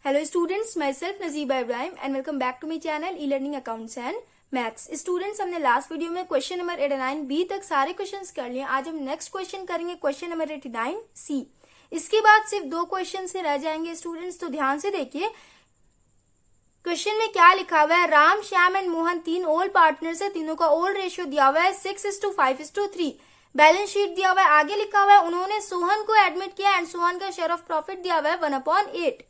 Hello students, myself Nazeeba Ibrahim and welcome back to my channel e-learning accounts and maths. Students हमने last video में question number 89 B तक सारे questions कर लिए। आज हम नेक्स्ट क्वेश्चन करेंगे क्वेश्चन नंबर 89 सी। इसके बाद सिर्फ दो क्वेश्चन से रह जाएंगे स्टूडेंट्स, तो ध्यान से देखिए क्वेश्चन में क्या लिखा हुआ है। राम, श्याम एंड मोहन तीन ओल्ड पार्टनर्स है, तीनों का ओल्ड रेशियो दिया हुआ है 6:5:3। बैलेंस शीट दिया हुआ है, आगे लिखा हुआ है उन्होंने सोहन को एडमिट किया एंड सोहन का शेयर ऑफ प्रॉफिट दिया हुआ है 1/8।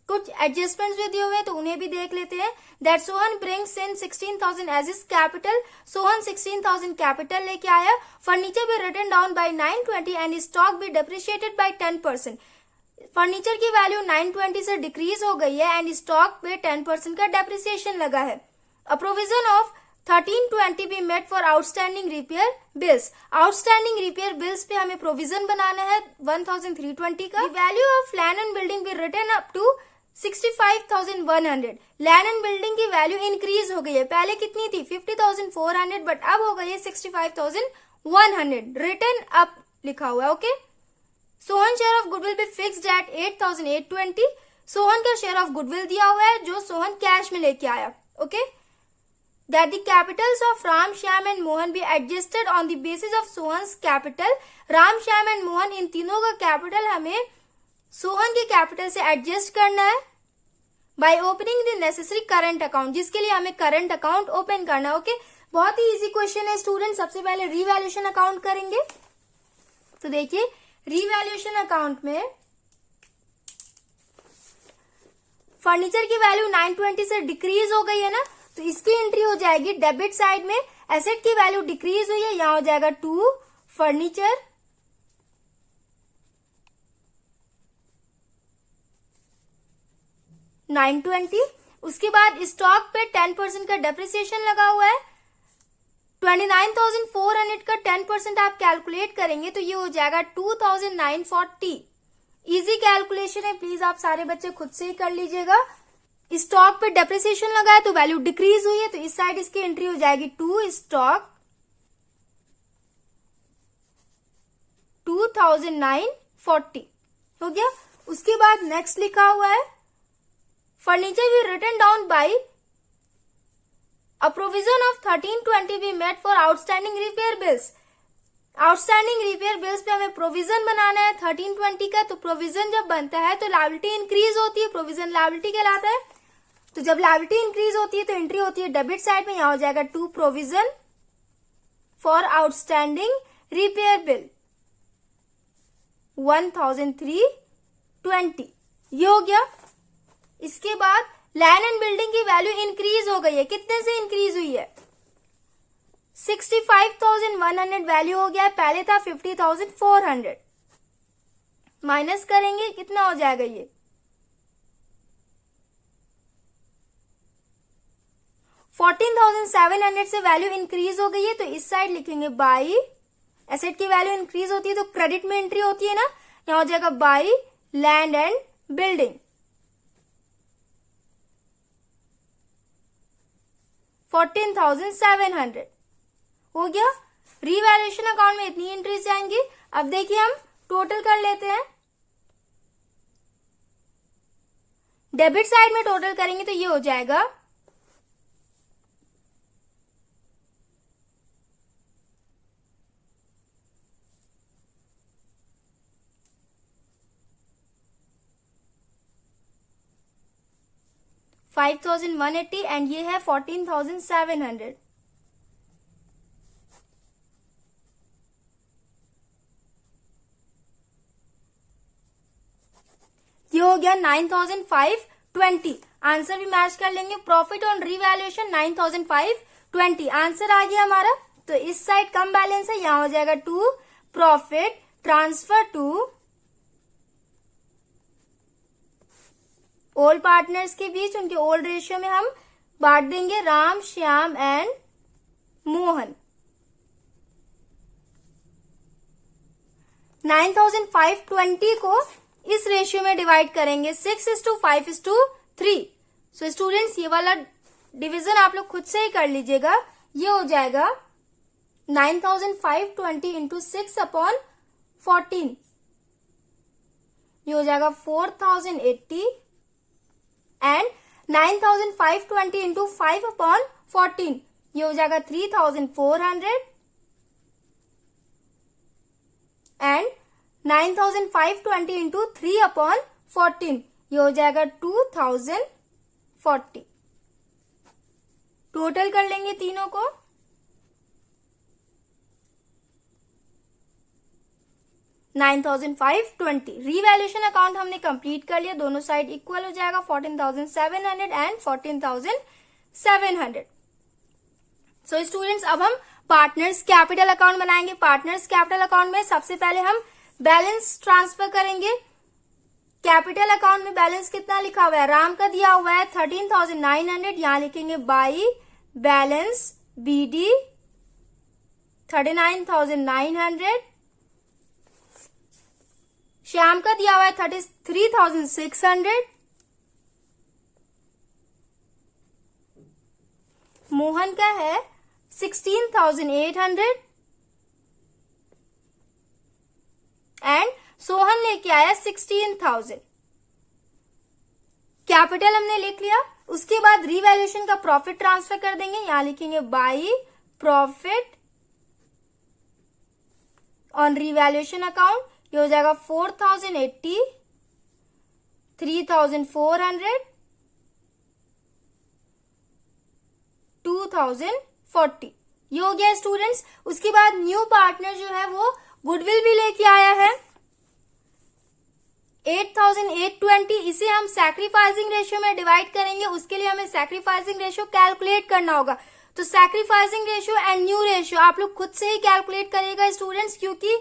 कुछ एडजस्टमेंट्स भी दिए हुए हैं तो उन्हें भी देख लेते हैं। That Sohan brings in 16,000 as is capital. Sohan 16,000 capital लेके आया। फर्नीचर भी written down by 920 and stock भी डिप्रिशिएटेड बाय 10%। फर्नीचर की वैल्यू 920 से डिक्रीज हो गई है एंड स्टॉक पे 10% का डेप्रिसिएशन लगा है। A provision of 1320 be made for outstanding repair bills. Outstanding repair bills पे हमें प्रोविजन बनाना है 1320 का। Value of land and building भी return up to 65,100। Land and building की वैल्यू इंक्रीज हो गई है, पहले कितनी थी 50,400 बट अब हो गई है 65,100। रिटर्न अप लिखा हुआ है। Okay. Sohan share of goodwill भी फिक्स्ड एट 8,820। सोहन का शेयर ऑफ गुडविल दिया हुआ है जो सोहन कैश में लेके आया। Okay. That the capitals of Ram, Shyam and Mohan be adjusted on the basis of Sohan's capital। Ram, Shyam and Mohan इन तीनों का कैपिटल हमें सोहन के कैपिटल से एडजस्ट करना है by opening the necessary current account, जिसके लिए हमें करंट अकाउंट ओपन करना है। ओके। बहुत ही इजी क्वेश्चन है स्टूडेंट। सबसे पहले रीवैल्यूएशन अकाउंट करेंगे। तो देखिए रीवैल्यूएशन अकाउंट में फर्नीचर की वैल्यू 920 से डिक्रीज हो गई है ना, तो इसकी एंट्री हो जाएगी डेबिट साइड में। एसेट की वैल्यू डिक्रीज हुई है, यहां हो जाएगा 2 फर्नीचर। $920। उसके बाद स्टॉक पे 10% का डेप्रिसिएशन लगा हुआ है। 29,400 का 10% आप कैलकुलेट करेंगे तो ये हो जाएगा 2,940। इजी कैलकुलेशन है, प्लीज आप सारे बच्चे खुद से ही कर लीजिएगा। स्टॉक पे डेप्रिसिएशन लगा है तो वैल्यू डिक्रीज हुई है, तो इस साइड इसकी एंट्री हो जाएगी 2 स्टॉक 2,940 हो गया। उसके बाद नेक्स्ट लिखा हुआ है फर्नीचर भी written down by a provision of 1320 be made for outstanding repair bills. Outstanding repair bills पे हमें प्रोविजन बनाना है 1320 का। तो प्रोविजन जब बनता है तो लायबिलिटी इंक्रीज होती है, प्रोविजन लायबिलिटी कहलाता है। तो जब लायबिलिटी इंक्रीज होती है तो एंट्री होती है डेबिट साइड में, यहां हो जाएगा 2 provision for outstanding repair bill 1,320। ये हो गया। इसके बाद लैंड एंड बिल्डिंग की वैल्यू इंक्रीज हो गई है, कितने से इंक्रीज हुई है 65,100 वैल्यू हो गया है, पहले था 50,400। माइनस करेंगे कितना हो जाएगा ये 14,700 से वैल्यू इंक्रीज हो गई है, तो इस साइड लिखेंगे बाई। एसेट की वैल्यू इंक्रीज होती है तो क्रेडिट में एंट्री होती है ना, यहां हो जाएगा बाई लैंड एंड बिल्डिंग 14,700 हो गया। रीवैल्यूएशन अकाउंट में इतनी एंट्रीज जाएंगी। अब देखिए हम टोटल कर लेते हैं। डेबिट साइड में टोटल करेंगे तो ये हो जाएगा 5,180 एंड ये है 14,700। ये हो गया 9,520। आंसर भी मैच कर लेंगे। प्रॉफिट ऑन रीवैल्यूएशन 9,520 आंसर आ गया हमारा। तो इस साइड कम बैलेंस है, यहां हो जाएगा 2 profit transfer to old partners के बीच, उनके ओल्ड रेशियो में हम बांट देंगे राम, श्याम एंड मोहन। 9,520 को इस रेशियो में डिवाइड करेंगे 6:5:3। सो स्टूडेंट्स ये वाला डिवीजन आप लोग खुद से ही कर लीजिएगा। ये हो जाएगा 9,520 इंटू 6/14। ये हो जाएगा 4,080 9,520 इंटू 5/14, ये हो जाएगा 3,400 एंड 9,520 इंटू 3/14, ये हो जाएगा 2,040। टोटल कर लेंगे तीनों को। 9,520। रीवैल्यूएशन अकाउंट हमने कंप्लीट कर लिया, दोनों साइड इक्वल हो जाएगा 14,700 एंड 14,700। सो स्टूडेंट्स, अब हम पार्टनर्स कैपिटल अकाउंट बनाएंगे। पार्टनर्स कैपिटल अकाउंट में सबसे पहले हम बैलेंस ट्रांसफर करेंगे। कैपिटल अकाउंट में बैलेंस कितना लिखा हुआ है? राम का दिया हुआ है 13,900, यहां लिखेंगे बाई बैलेंस बीडी 39,900। श्याम का दिया हुआ है 33,600। मोहन का है 16,800 एंड सोहन लेके आया 16,000। कैपिटल हमने लिख लिया। उसके बाद रीवैल्यूएशन का प्रॉफिट ट्रांसफर कर देंगे, यहां लिखेंगे by profit on revaluation account, ये हो जाएगा 4,080, 3,400, 2,040। ये हो गया स्टूडेंट्स। उसके बाद न्यू पार्टनर जो है वो गुडविल भी लेके आया है 8,820। इसे हम सैक्रिफाइसिंग रेशियो में डिवाइड करेंगे। उसके लिए हमें सैक्रिफाइसिंग रेशियो कैलकुलेट करना होगा। तो sacrificing ratio and new ratio आप लोग खुद से ही कैलकुलेट करिएगा स्टूडेंट्स, क्योंकि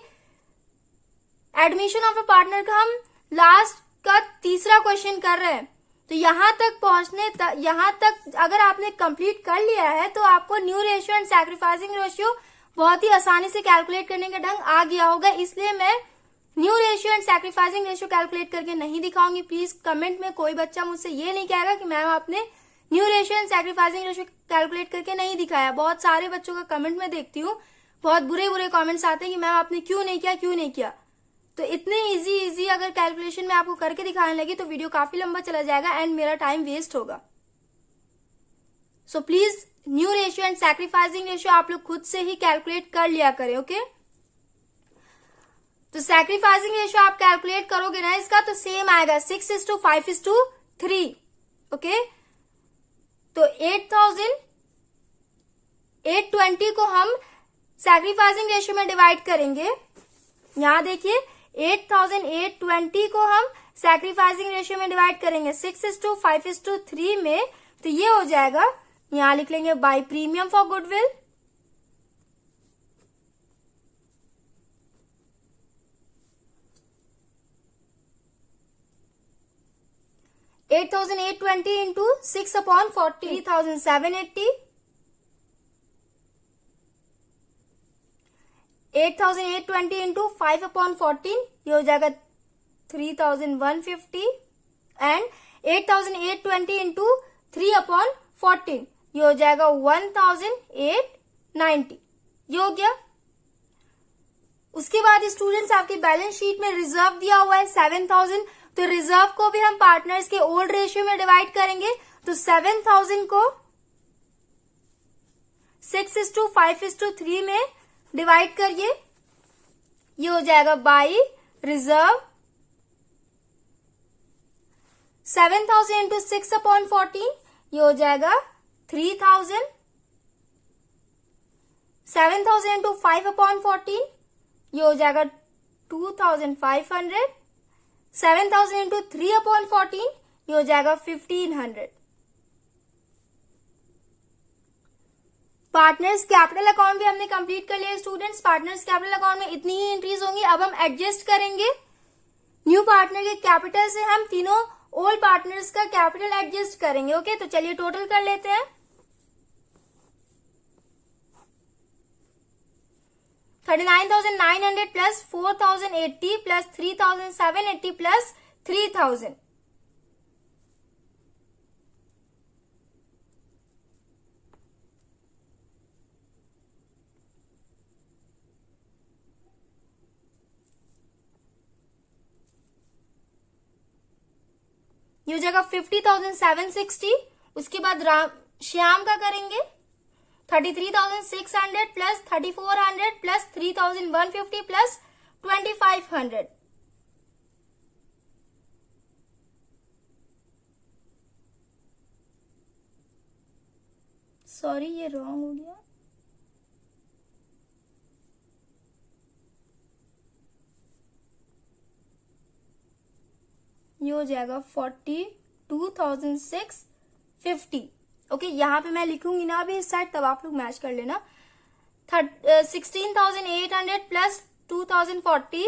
एडमिशन ऑफ अ पार्टनर का हम लास्ट का तीसरा क्वेश्चन कर रहे हैं। तो यहां तक अगर आपने कंप्लीट कर लिया है तो आपको new ratio and sacrificing ratio बहुत ही आसानी से कैलकुलेट करने का ढंग आ गया होगा। इसलिए मैं new ratio and sacrificing ratio calculate करके नहीं दिखाऊंगी। प्लीज कमेंट में कोई बच्चा मुझसे ये नहीं कहेगा कि मैम आपने new ratio and sacrificing ratio calculate करके नहीं दिखाया। बहुत सारे बच्चों का कमेंट में देखती हूँ, बहुत बुरे बुरे कमेंट्स आते हैं कि मैम आपने क्यों नहीं किया। तो इतने इजी अगर कैलकुलेशन में आपको करके दिखाने लगी तो वीडियो काफी लंबा चला जाएगा एंड मेरा टाइम वेस्ट होगा। So please new ratio and sacrificing ratio आप लोग खुद से ही कैलकुलेट कर लिया करें, ओके। तो सैक्रिफाइसिंग रेशियो आप कैलकुलेट करोगे ना इसका तो सेम आएगा 6:5:3, ओके। तो 8,820 को हम सैक्रिफाइसिंग रेशियो में डिवाइड करेंगे। यहां देखिए 8,820 को हम सैक्रिफाइसिंग रेशियो में डिवाइड करेंगे 6:5:3 में। तो ये हो जाएगा, यहां लिख लेंगे by premium for goodwill, $8,820 into 6/40, 3,780, 8,820 into 5/14, ये हो जाएगा 3,150 एंड 8,820 इंटू 3/14, ये हो जाएगा 1,890। ये हो गया। उसके बाद स्टूडेंट्स आपकी बैलेंस शीट में रिजर्व दिया हुआ है 7,000। तो रिजर्व को भी हम पार्टनर्स के ओल्ड रेशियो में डिवाइड करेंगे। तो 7,000 को 6:5:3 में डिवाइड करिए, ये हो जाएगा बाई रिजर्व 7,000 इंटू 6/14, ये हो जाएगा 3,000, 7,000 इंटू 5/14, ये हो जाएगा 2,500, 7,000 इंटू 3/14, ये हो जाएगा 1,500। पार्टनर्स कैपिटल अकाउंट भी हमने कंप्लीट कर लिया स्टूडेंट्स। पार्टनर्स कैपिटल अकाउंट में इतनी ही एंट्रीज होंगी। अब हम एडजस्ट करेंगे न्यू पार्टनर के कैपिटल से हम तीनों ओल्ड पार्टनर्स का कैपिटल एडजस्ट करेंगे, ओके। तो चलिए टोटल कर लेते हैं। 39,900 प्लस 4,080 प्लस 3,780 प्लस 3,000, ये हो जाएगा 50,760। उसके बाद श्याम का करेंगे 33,600 प्लस 3,400 प्लस 3,150 प्लस 2,500। सॉरी ये रॉन्ग हो गया। ये हो जाएगा 42,650। ओके, यहाँ पे मैं लिखूंगी ना अभी इस साइड, तब आप लोग मैच कर लेना। 16,800 प्लस 2,040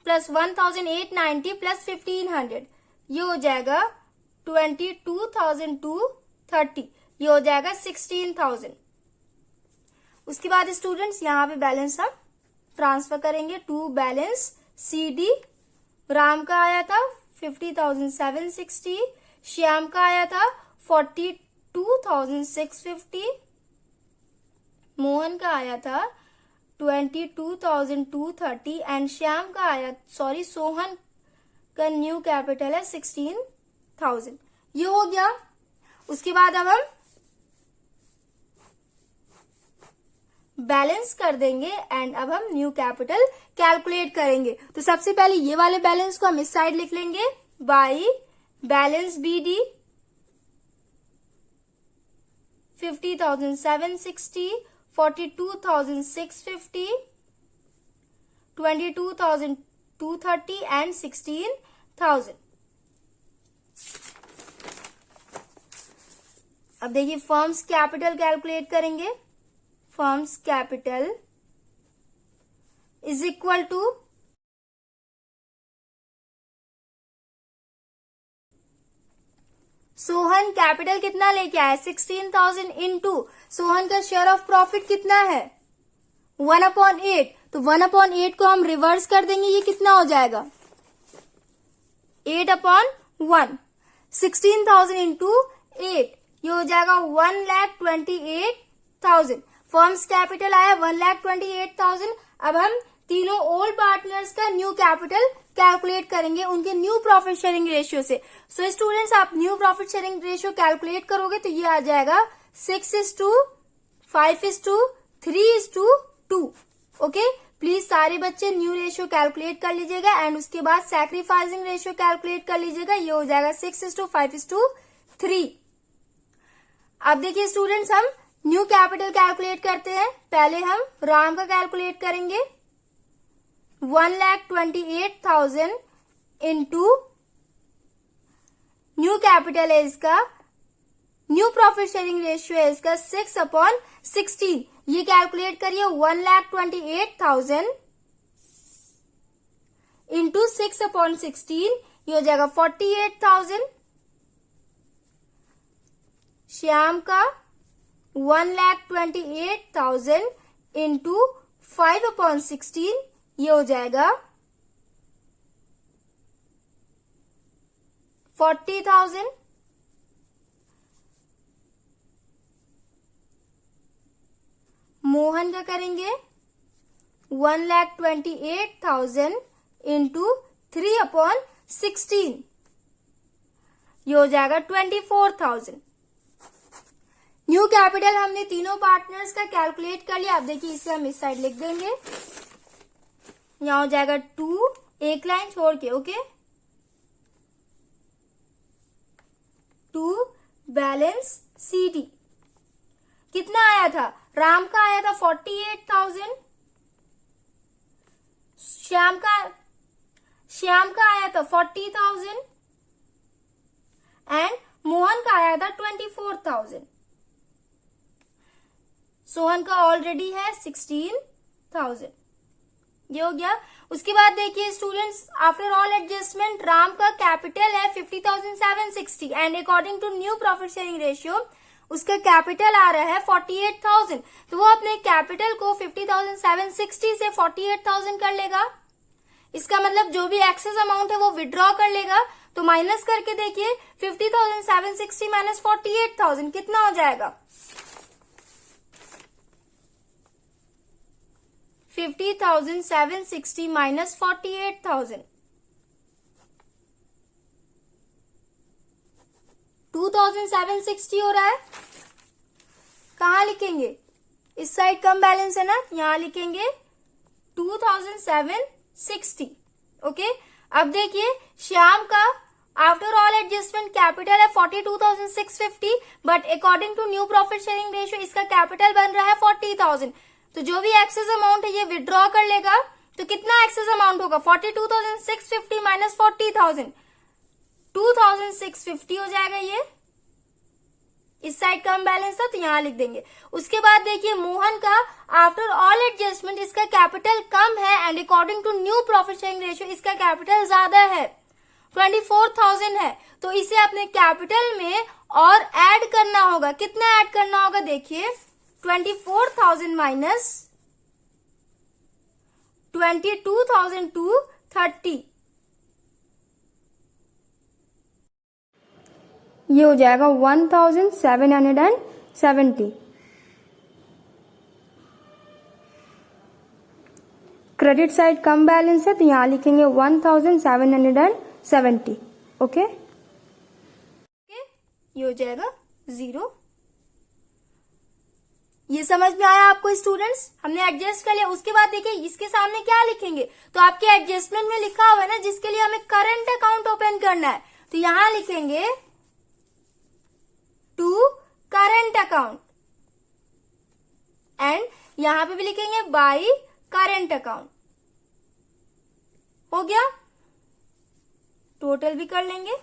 प्लस 1,890 प्लस 1,500, ये हो जाएगा 22,230। ये हो जाएगा 16,000। उसके बाद स्टूडेंट्स यहाँ पे बैलेंस हम ट्रांसफर करेंगे टू बैलेंस CD। राम का आया था 50,760, श्याम का आया था 42,650, मोहन का आया था 22,230 एंड श्याम का आया सोहन का न्यू कैपिटल है 16,000। ये हो गया। उसके बाद अब हम बैलेंस कर देंगे एंड अब हम न्यू कैपिटल कैलकुलेट करेंगे। तो सबसे पहले ये वाले बैलेंस को हम इस साइड लिख लेंगे, बाई बैलेंस BD 50,760, 42,650, 22,230 एंड 16,000। अब देखिए फर्म्स कैपिटल कैलकुलेट करेंगे। Firm's capital is equal to Sohan capital कितना लेके आया 16,000 इंटू सोहन का शेयर ऑफ प्रॉफिट कितना है 1/8। तो 1/8 को हम रिवर्स कर देंगे, ये कितना हो जाएगा 8/1। 16,000 इंटू 8, ये हो जाएगा 1,28,000। फर्म्स कैपिटल आया 1,28,000। अब हम तीनों ओल्ड पार्टनर्स का न्यू कैपिटल कैलकुलेट करेंगे उनके न्यू प्रॉफिट शेयरिंग रेशियो से। सो स्टूडेंट्स, आप new profit sharing ratio calculate करोगे तो ये आ जाएगा 6:5:3:2। ओके, प्लीज सारे बच्चे न्यू रेशियो कैलकुलेट कर लीजिएगा एंड उसके बाद सैक्रिफाइसिंग रेशियो कैलकुलेट कर लीजिएगा। ये हो जाएगा 6:5:3। अब देखिए स्टूडेंट्स, हम न्यू कैपिटल कैलकुलेट करते हैं। पहले हम राम का कैलकुलेट करेंगे 1,28,000 इंटू न्यू कैपिटल है इसका, न्यू प्रॉफिट शेयरिंग रेशियो है इसका 6/16। ये कैलकुलेट करिए 1,28,000 इंटू 6/16, ये हो जाएगा 48,000। श्याम का 1,28,000 इंटू 5/16, ये हो जाएगा 40,000। मोहन का करेंगे 1,28,000 इंटू 3/16, ये हो जाएगा 24,000। न्यू कैपिटल हमने तीनों पार्टनर्स का कैलकुलेट कर लिया। अब देखिए इसे हम इस साइड लिख देंगे, यहां हो जाएगा 2, एक लाइन छोड़ के। ओके, 2 बैलेंस CD कितना आया था, राम का आया था 48,000, श्याम का आया था 40,000 एंड मोहन का आया था 24,000। सोहन का ऑलरेडी है 16,000। ये हो गया। उसके बाद देखिए students, after all adjustment Ram का कैपिटल है 50,760 and according to new profit sharing ratio उसका कैपिटल आ रहा है 48,000। तो वो अपने कैपिटल को 50,760 से 48,000 कर लेगा। इसका मतलब जो भी एक्सेस अमाउंट है वो विड्रॉ कर लेगा। तो माइनस करके देखिए 50,760 माइनस 48,000 कितना हो जाएगा 50,760 माइनस 48,000, 2760 हो रहा है। कहाँ लिखेंगे? इस साइड कम बैलेंस है ना, यहां लिखेंगे 2760। ओके, अब देखिए श्याम का आफ्टर ऑल एडजस्टमेंट कैपिटल है 42,650, but according to new profit sharing ratio इसका कैपिटल बन रहा है 40,000। तो जो भी एक्सेस अमाउंट है ये विड्रॉ कर लेगा। तो कितना एक्सेस अमाउंट होगा? 42,650 माइनस 40,000, 2,650 हो जाएगा। ये इस साइड कम बैलेंस था तो यहां लिख देंगे। उसके बाद देखिए मोहन का आफ्टर ऑल एडजस्टमेंट इसका कैपिटल कम है and according to new profit sharing ratio इसका कैपिटल ज्यादा है, 24,000 है। तो इसे अपने कैपिटल में और ऐड करना होगा। कितना ऐड करना होगा? देखिए 24,000 माइनस 22,000 टू 30, ये हो जाएगा 1,770। क्रेडिट साइड कम बैलेंस है तो यहां लिखेंगे 1,770। ओके, ये हो जाएगा 0। ये समझ में आया आपको स्टूडेंट्स? हमने एडजस्ट कर लिया। उसके बाद देखिए इसके सामने क्या लिखेंगे? तो आपके एडजस्टमेंट में लिखा हुआ है ना जिसके लिए हमें करंट अकाउंट ओपन करना है, तो यहां लिखेंगे टू करंट अकाउंट एंड यहां पे भी लिखेंगे बाय करंट अकाउंट। हो गया, टोटल भी कर लेंगे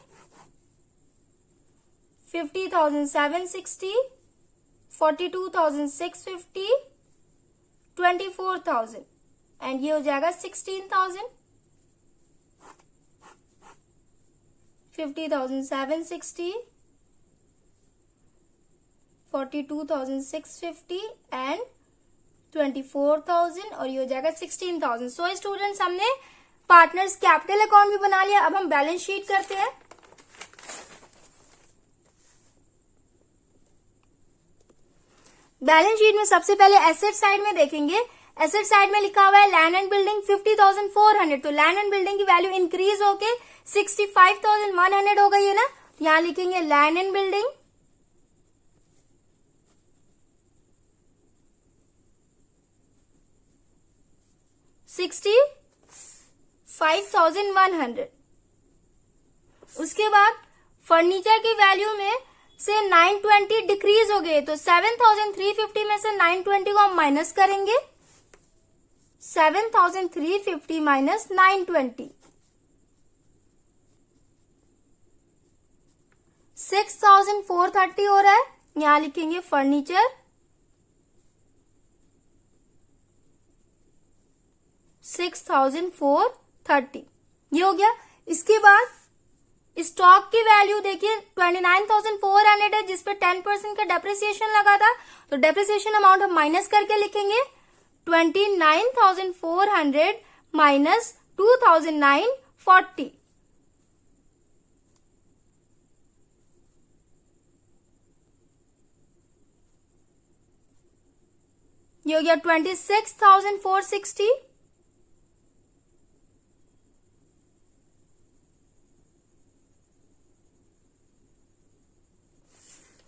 50,760, 42,650, 24,000 एंड ये हो जाएगा 16,000। 50,760, 42,650 एंड 24,000 और ये हो जाएगा 16,000। सो स्टूडेंट्स हमने पार्टनर्स कैपिटल अकाउंट भी बना लिया। अब हम बैलेंस शीट करते हैं। बैलेंस शीट में सबसे पहले एसेट साइड में देखेंगे। एसेट साइड में लिखा हुआ है लैंड एंड बिल्डिंग 50,400, तो लैंड एंड बिल्डिंग की वैल्यू इंक्रीज होके 65,100 हो गई है ना। यहां लिखेंगे लैंड एंड बिल्डिंग 65,100। उसके बाद फर्नीचर की वैल्यू में से 920 डिक्रीज हो गए, तो 7,350 में से 920 को हम माइनस करेंगे। 7,350 माइनस 920, 6,430 हो रहा है। यहां लिखेंगे फर्नीचर 6,430, ये हो गया। इसके बाद स्टॉक की वैल्यू देखिए 29,400 है जिसपे 10% का डेप्रिसिएशन लगा था, तो डेप्रिसिएशन अमाउंट हम माइनस करके लिखेंगे 29,400 माइनस 2,940, ये हो गया 26,460।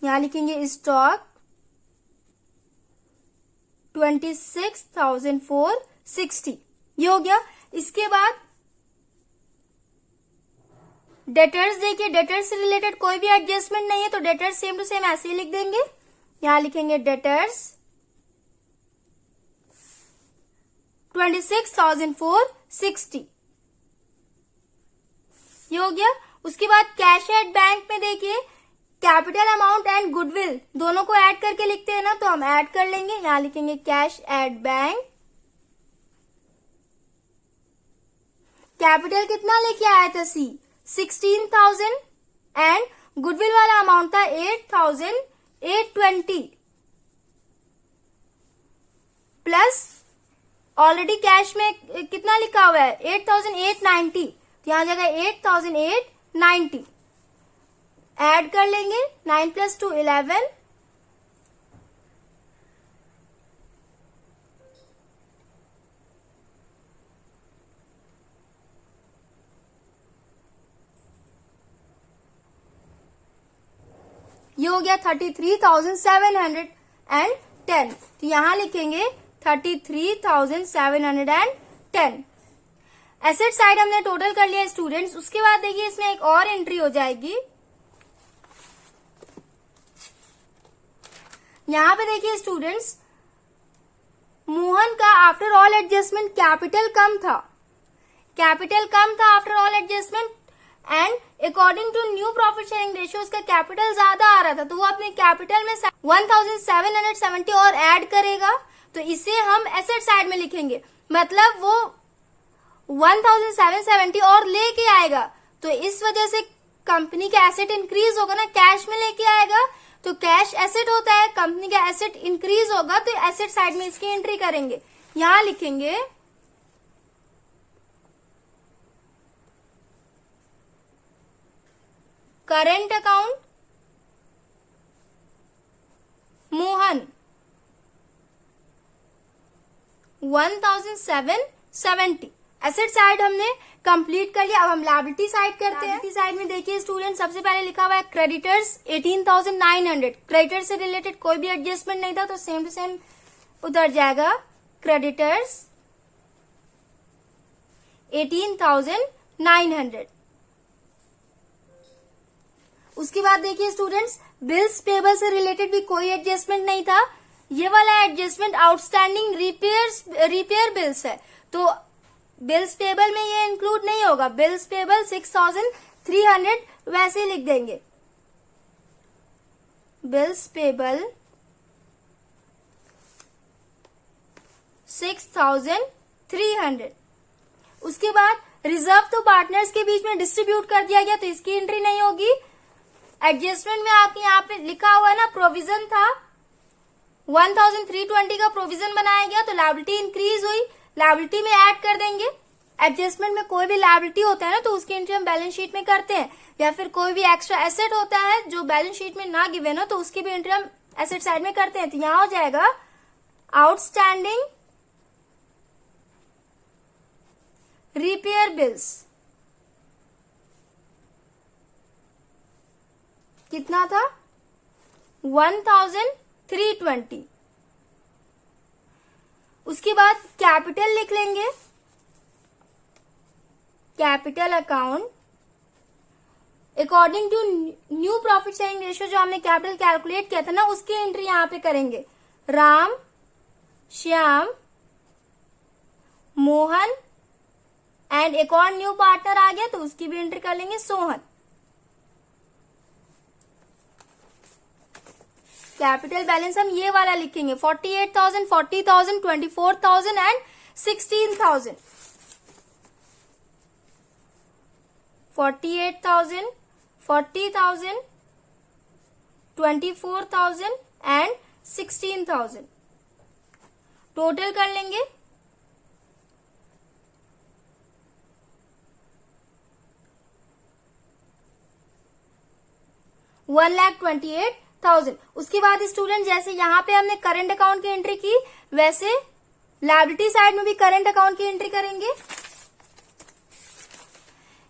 यहां लिखेंगे स्टॉक 26,460, ये हो गया। इसके बाद डेटर्स देखिए, डेटर्स से रिलेटेड कोई भी एडजस्टमेंट नहीं है तो डेटर्स सेम टू सेम ऐसे ही लिख देंगे। यहां लिखेंगे डेटर्स 26,460, ये हो गया। उसके बाद कैश एट बैंक में देखिए कैपिटल अमाउंट एंड गुडविल दोनों को ऐड करके लिखते हैं ना, तो हम ऐड कर लेंगे। यहां लिखेंगे कैश एट बैंक, कैपिटल कितना लेके आया था 16,000 एंड गुडविल वाला अमाउंट था 8,820 प्लस ऑलरेडी कैश में कितना लिखा हुआ है 8,890, तो यहां जगह 8,890 ऐड कर लेंगे। 9 + 2 11, ये हो गया 33,710। तो यहां लिखेंगे 33,710। एसेट साइड हमने टोटल कर लिया स्टूडेंट्स। उसके बाद देखिए इसमें एक और एंट्री हो जाएगी। यहां पे देखिए स्टूडेंट्स, मोहन का आफ्टर ऑल एडजस्टमेंट कैपिटल कम था, after all adjustment, and according to new profit sharing ratio उसका कैपिटल ज्यादा आ रहा था, तो वो अपने कैपिटल में 1770 और ऐड करेगा। तो इसे हम एसेट साइड में लिखेंगे, मतलब वो 1770 और लेके आएगा। तो इस वजह से कंपनी का एसेट इंक्रीज होगा ना, कैश में लेके आएगा, तो कैश एसेट होता है, कंपनी का एसेट इंक्रीज होगा, तो एसेट साइड में इसकी एंट्री करेंगे। यहां लिखेंगे current account Mohan 1770। Asset side हमने कंप्लीट कर लिया। अब हम लायबिलिटी साइड करते हैं। लायबिलिटी साइड में देखिए स्टूडेंट, सबसे पहले लिखा हुआ है क्रेडिटर्स 18,900। क्रेडिटर से रिलेटेड कोई भी एडजस्टमेंट नहीं था, तो सेम टू सेम उतर जाएगा क्रेडिटर्स 18,900। उसके बाद देखिए स्टूडेंट्स, बिल्स पेबल से रिलेटेड भी कोई एडजस्टमेंट नहीं था। ये वाला एडजस्टमेंट आउटस्टैंडिंग रिपेयर बिल्स है, तो बिल्स पेबल में ये इंक्लूड नहीं होगा। बिल्स पेबल 6,300 वैसे लिख देंगे, बिल्स पेबल 6,300। उसके बाद रिजर्व तो पार्टनर्स के बीच में डिस्ट्रीब्यूट कर दिया गया, तो इसकी एंट्री नहीं होगी। एडजस्टमेंट में आपके यहाँ पे लिखा हुआ है ना, प्रोविजन था 1320 का प्रोविजन बनाया गया, तो लायबिलिटी इंक्रीज हुई, लायबिलिटी में ऐड कर देंगे। एडजस्टमेंट में कोई भी लायबिलिटी होता है ना, तो उसकी एंट्री हम बैलेंस शीट में करते हैं, या फिर कोई भी एक्स्ट्रा एसेट होता है जो बैलेंस शीट में ना गिवन हो, तो उसकी भी एंट्री हम एसेट साइड में करते हैं। तो यहां हो जाएगा आउटस्टैंडिंग रिपेयर बिल्स। कितना था? 1320। उसके बाद कैपिटल लिख लेंगे, capital account according to new profit sharing ratio, जो हमने कैपिटल कैलकुलेट किया था ना, उसकी एंट्री यहां पे करेंगे। राम, श्याम, मोहन, एंड एक और न्यू पार्टनर आ गया, तो उसकी भी एंट्री कर लेंगे, सोहन। कैपिटल बैलेंस हम ये वाला लिखेंगे 48,000, 40,000, 24,000 एंड 16,000। 48,000, 40,000, 24,000 एंड 16,000 टोटल कर लेंगे। $1,28,000। उसके बाद स्टूडेंट, जैसे यहाँ पे हमने करंट अकाउंट की एंट्री की, वैसे लायबिलिटी साइड में भी करंट अकाउंट की एंट्री करेंगे।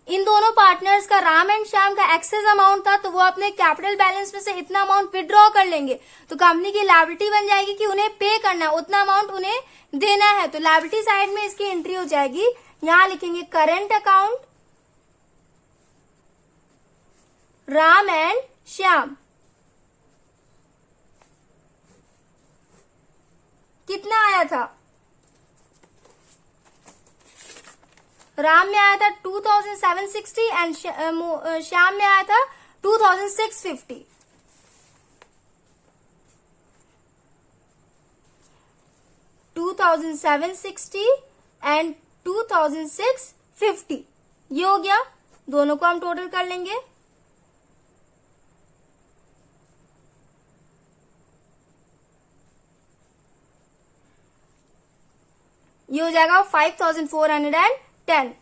इन दोनों पार्टनर्स का, राम एंड श्याम का एक्सेस अमाउंट था, तो वो अपने कैपिटल बैलेंस में से इतना अमाउंट विड्रॉ कर लेंगे, तो कंपनी की लायबिलिटी बन जाएगी कि उन्हें पे करना है, उतना अमाउंट उन्हें देना है। तो लायबिलिटी साइड में इसकी एंट्री हो जाएगी। यहां लिखेंगे current account Ram and Shyam. कितना आया था? राम में आया था 2,760 एंड श्याम में आया था 2,650। $2,760 एंड 2,650 ये हो गया। दोनों को हम टोटल कर लेंगे। ये हो जाएगा 5,410।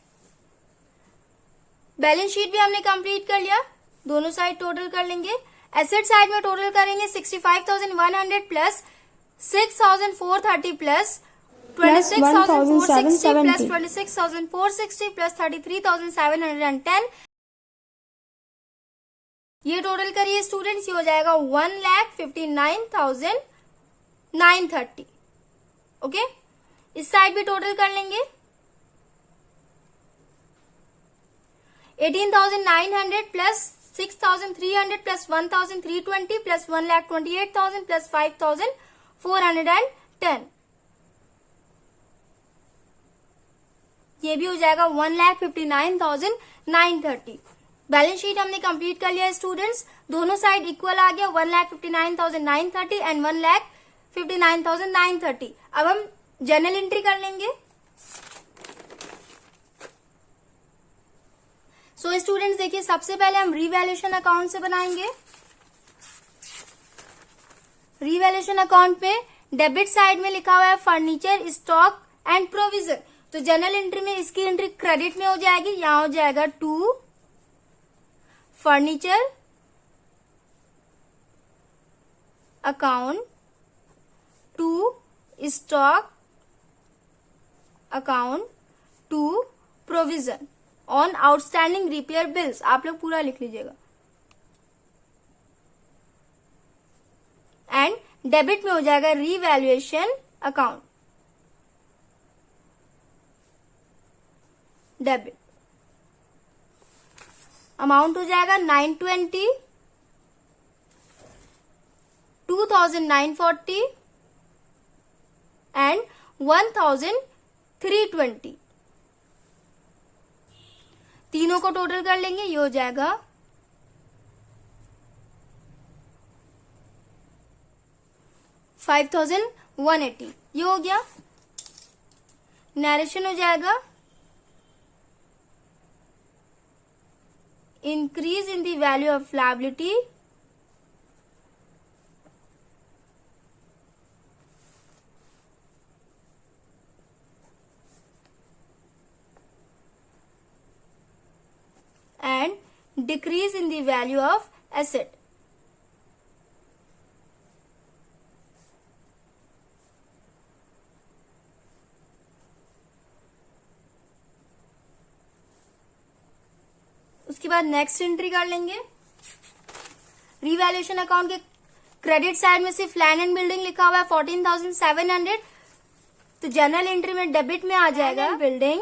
बैलेंस शीट भी हमने कंप्लीट कर लिया। दोनों साइड टोटल कर लेंगे। एसेट साइड में टोटल करेंगे 65,100 प्लस 6,430 प्लस 26,460 प्लस 26,460 प्लस 33,710 ये टोटल करिए स्टूडेंट्स, ये हो जाएगा 1,59,930। ओके, इस साइड भी टोटल कर लेंगे। 18,900 प्लस 6,300 प्लस 1,320 प्लस 1,28,000 प्लस 5,410, ये भी हो जाएगा 1,59,930। बैलेंस शीट हमने कंप्लीट कर लिया स्टूडेंट्स, दोनों साइड इक्वल आ गया 1,59,930 एंड 1,59,930। अब हम जर्नल एंट्री कर लेंगे। सो स्टूडेंट्स देखिए, सबसे पहले हम रीवैल्यूएशन अकाउंट से बनाएंगे। रीवैल्यूएशन अकाउंट पे डेबिट साइड में लिखा हुआ है फर्नीचर, स्टॉक एंड प्रोविजन, तो जनरल एंट्री में इसकी एंट्री क्रेडिट में हो जाएगी। यहां हो जाएगा to furniture account, to stock account, to provision on outstanding repair bills. आप लोग पूरा लिख लीजिएगा। एंड डेबिट में हो जाएगा रीवैल्यूएशन अकाउंट, डेबिट। अमाउंट हो जाएगा 920, 2,940 एंड 1,320। तीनों को टोटल कर लेंगे, ये हो जाएगा 5,180। ये हो गया। नरेशन हो जाएगा increase in the value of liability and decrease in the value of asset. उसके बाद नेक्स्ट एंट्री कर लेंगे। रीवैल्यूएशन अकाउंट के क्रेडिट साइड में सिर्फ लैंड एंड बिल्डिंग लिखा हुआ है 14,700, तो जनरल एंट्री में डेबिट में आ जाएगा building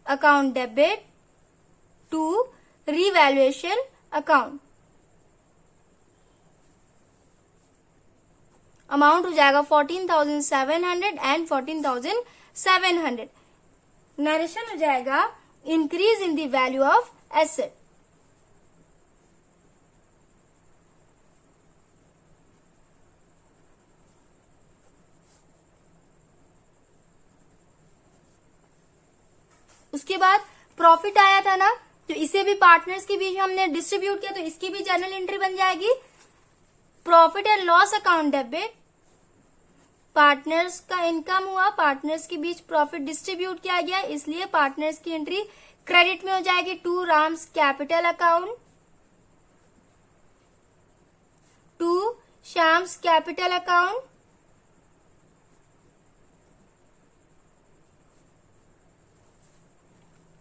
account debit to revaluation account. Amount हो जाएगा 14,700 एंड 14,700। नरेशन हो जाएगा increase in the value of asset. उसके बाद प्रॉफिट आया था ना, तो इसे भी पार्टनर्स के बीच हमने डिस्ट्रीब्यूट किया, तो इसकी भी जर्नल एंट्री बन जाएगी profit and loss account debit. Partners का इनकम हुआ, पार्टनर्स के बीच प्रॉफिट डिस्ट्रीब्यूट किया गया, इसलिए पार्टनर्स की एंट्री क्रेडिट में हो जाएगी to Ram's capital account, to Shyam's capital account,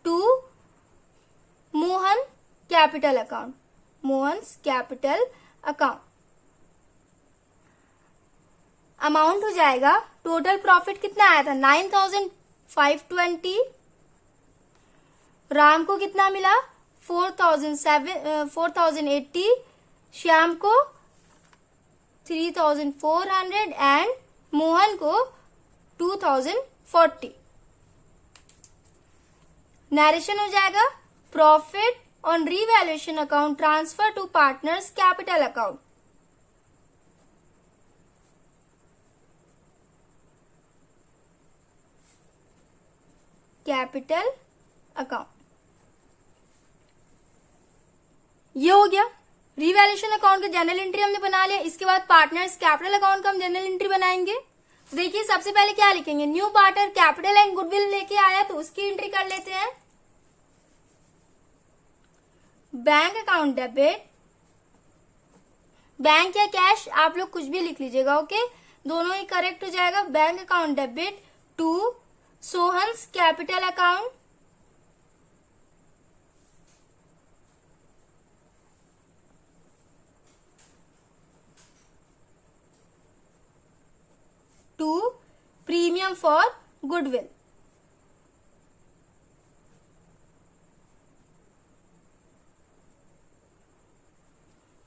to Mohan capital account, Mohan's capital account. Amount हो जाएगा, टोटल प्रॉफिट कितना आया था 9,520, राम को कितना मिला 4,080, श्याम को 3,400 एंड मोहन को 2,040। नरेशन हो जाएगा profit on revaluation account transfer to partners capital account. Capital account ये हो गया। रीवैल्यूएशन अकाउंट का जनरल एंट्री हमने बना लिया। इसके बाद पार्टनर्स कैपिटल अकाउंट का हम जनरल एंट्री बनाएंगे। देखिए सबसे पहले क्या लिखेंगे, new partner capital and goodwill लेके आया तो उसकी एंट्री कर लेते हैं। बैंक अकाउंट डेबिट, बैंक या कैश आप लोग कुछ भी लिख लीजिएगा, ओके, दोनों ही करेक्ट हो जाएगा। Bank account debit to Sohan's capital account, premium for goodwill.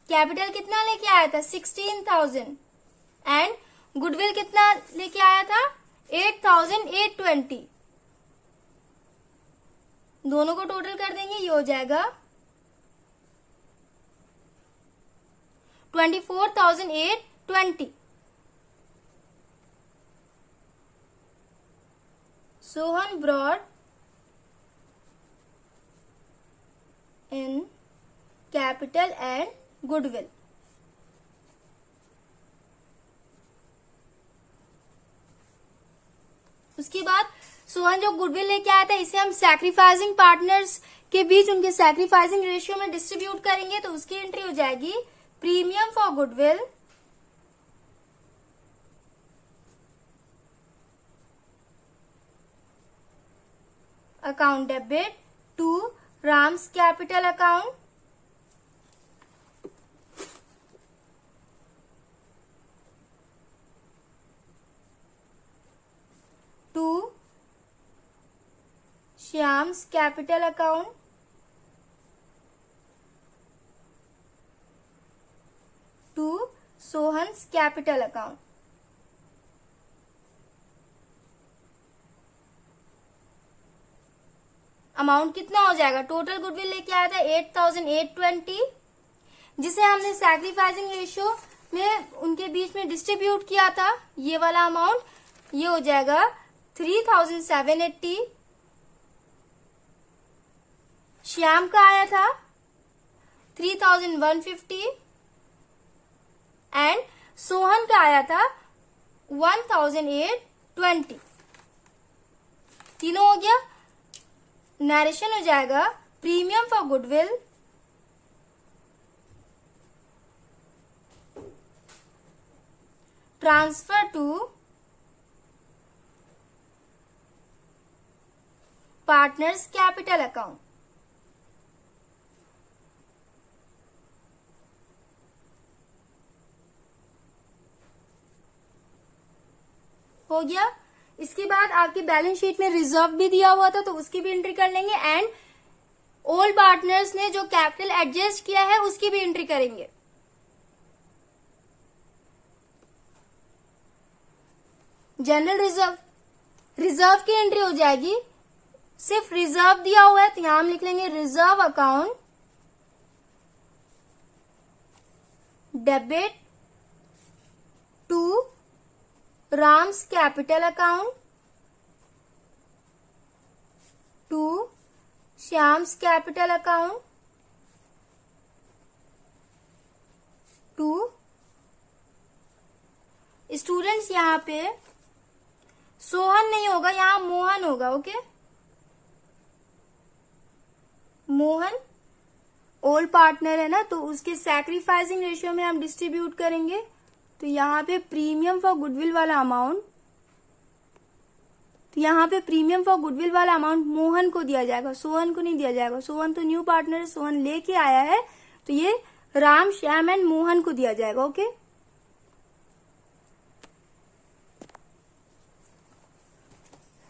Capital कितना लेके आया था 16,000 एंड गुडविल कितना लेके आया था 8,820। दोनों को टोटल कर देंगे, ये हो जाएगा 24,820। Sohan brought in capital and goodwill. उसके बाद सोहन जो गुडविल लेके आया था इसे हम सैक्रिफाइसिंग पार्टनर्स के बीच उनके सैक्रिफाइसिंग रेशियो में डिस्ट्रीब्यूट करेंगे, तो उसकी एंट्री हो जाएगी premium for goodwill account debit to Ram's capital account to Shyam's capital account to Sohan's capital account. Amount कितना हो जाएगा, टोटल गुडविल लेके आया था 8,820, जिसे हमने सैक्रिफाइसिंग रेशियो में उनके बीच में डिस्ट्रीब्यूट किया था, ये वाला अमाउंट ये हो जाएगा 3,780। श्याम का आया था 3,150 एंड सोहन का आया था 1,820। तीनों हो गया। नरेशन हो जाएगा premium for goodwill transfer to partners capital account. हो गया। इसके बाद आपकी बैलेंस शीट में रिजर्व भी दिया हुआ था, तो उसकी भी एंट्री कर लेंगे एंड ओल्ड पार्टनर्स ने जो कैपिटल एडजस्ट किया है उसकी भी एंट्री करेंगे। जनरल रिजर्व की एंट्री हो जाएगी, सिर्फ रिजर्व दिया हुआ है तो यहां हम लिख लेंगे reserve account debit to Ram's capital account to Shyam's capital account to students, यहां पे सोहन नहीं होगा, यहां मोहन होगा। ओके, मोहन ओल्ड पार्टनर है ना, तो उसके सैक्रिफाइसिंग रेशियो में हम डिस्ट्रीब्यूट करेंगे। तो यहाँ पे प्रीमियम फॉर गुडविल वाला अमाउंट, तो यहाँ पे प्रीमियम फॉर गुडविल वाला अमाउंट मोहन को दिया जाएगा, सोहन को नहीं दिया जाएगा। सोहन तो न्यू पार्टनर है, सोहन लेके आया है, तो ये राम, श्याम एंड मोहन को दिया जाएगा। ओके,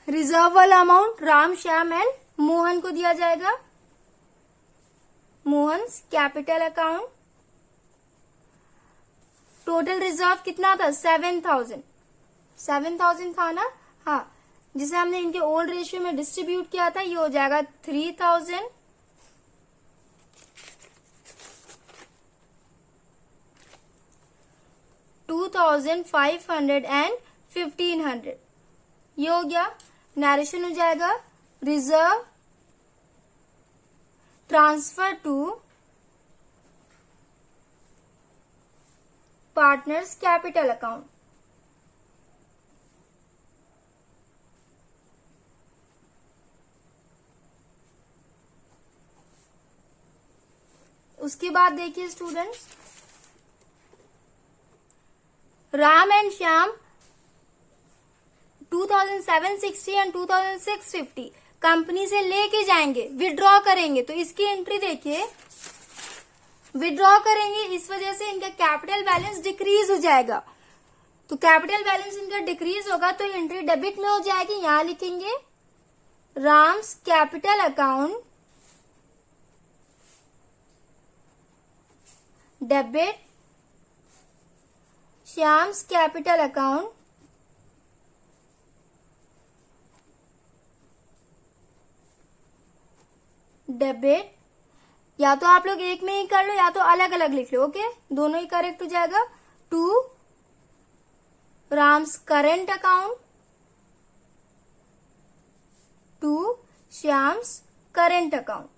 रिजर्व वाला अमाउंट राम, श्याम एंड मोहन को दिया जाएगा, Mohan's capital account. Total reserve कितना था 7,000 था ना, हाँ, जिसे हमने इनके ओल्ड रेशियो में डिस्ट्रीब्यूट किया था, ये हो जाएगा 3,000 2,500 एंड 1,500। ये हो गया। नरेशन हो जाएगा reserve transfer to partners capital account. उसके बाद देखिए students, Ram and Shyam 2,760 and 2,650 company से लेके जाएंगे, विड्रॉ करेंगे, तो इसकी एंट्री देखिए, विड्रॉ करेंगे, इस वजह से इनका कैपिटल बैलेंस डिक्रीज हो जाएगा। तो कैपिटल बैलेंस इनका डिक्रीज होगा तो एंट्री डेबिट में हो जाएगी। यहां लिखेंगे Ram's capital account debit, Shyam's capital account debit. या तो आप लोग एक में ही कर लो या तो अलग अलग लिख लो, ओके, दोनों ही करेक्ट हो जाएगा। To Ram's current account to Shyam's current account.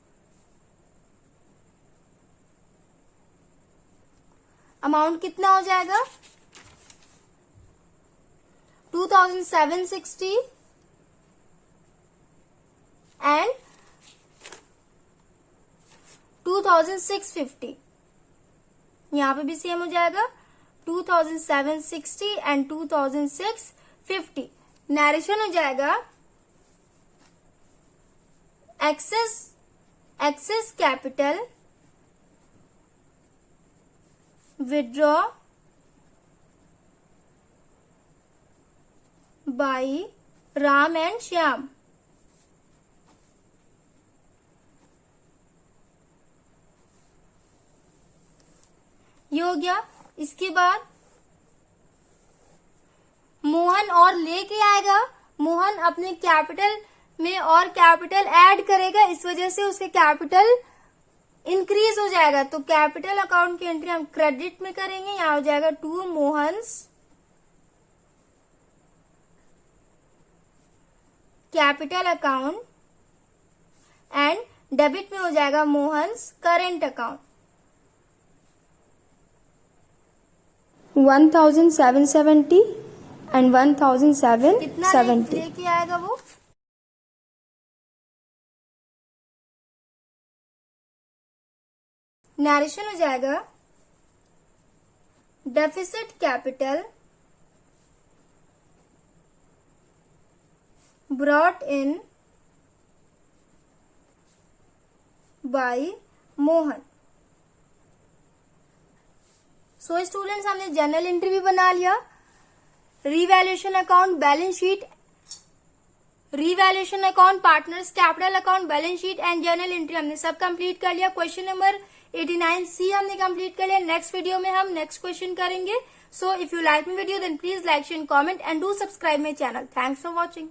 Amount कितना हो जाएगा 2760 एंड 2650। यहां पे भी सेम हो जाएगा 2760 एंड 2650। नरेशन हो जाएगा excess capital withdraw by Ram and Shyam। ये हो गया। इसके बाद मोहन और लेके आएगा। मोहन अपने कैपिटल में और कैपिटल ऐड करेगा, इस वजह से उसके कैपिटल इंक्रीज हो जाएगा। तो कैपिटल अकाउंट की एंट्री हम क्रेडिट में करेंगे। यहां हो जाएगा to Mohan's capital account and debit में हो जाएगा मोहन्स करेंट अकाउंट। 1770 एंड 1770 कितना लेके आएगा वो नरेशन हो जाएगा deficit capital brought in by Mohan. So students, हमने जनरल एंट्री भी बना लिया, revaluation account, balance sheet, revaluation account, partners capital account, balance sheet and journal entry हमने सब कंप्लीट कर लिया। क्वेश्चन नंबर 89C हमने कंप्लीट कर लिया। नेक्स्ट वीडियो में हम नेक्स्ट क्वेश्चन करेंगे। So if you like my video then please like share comment and do subscribe my channel. Thanks for watching.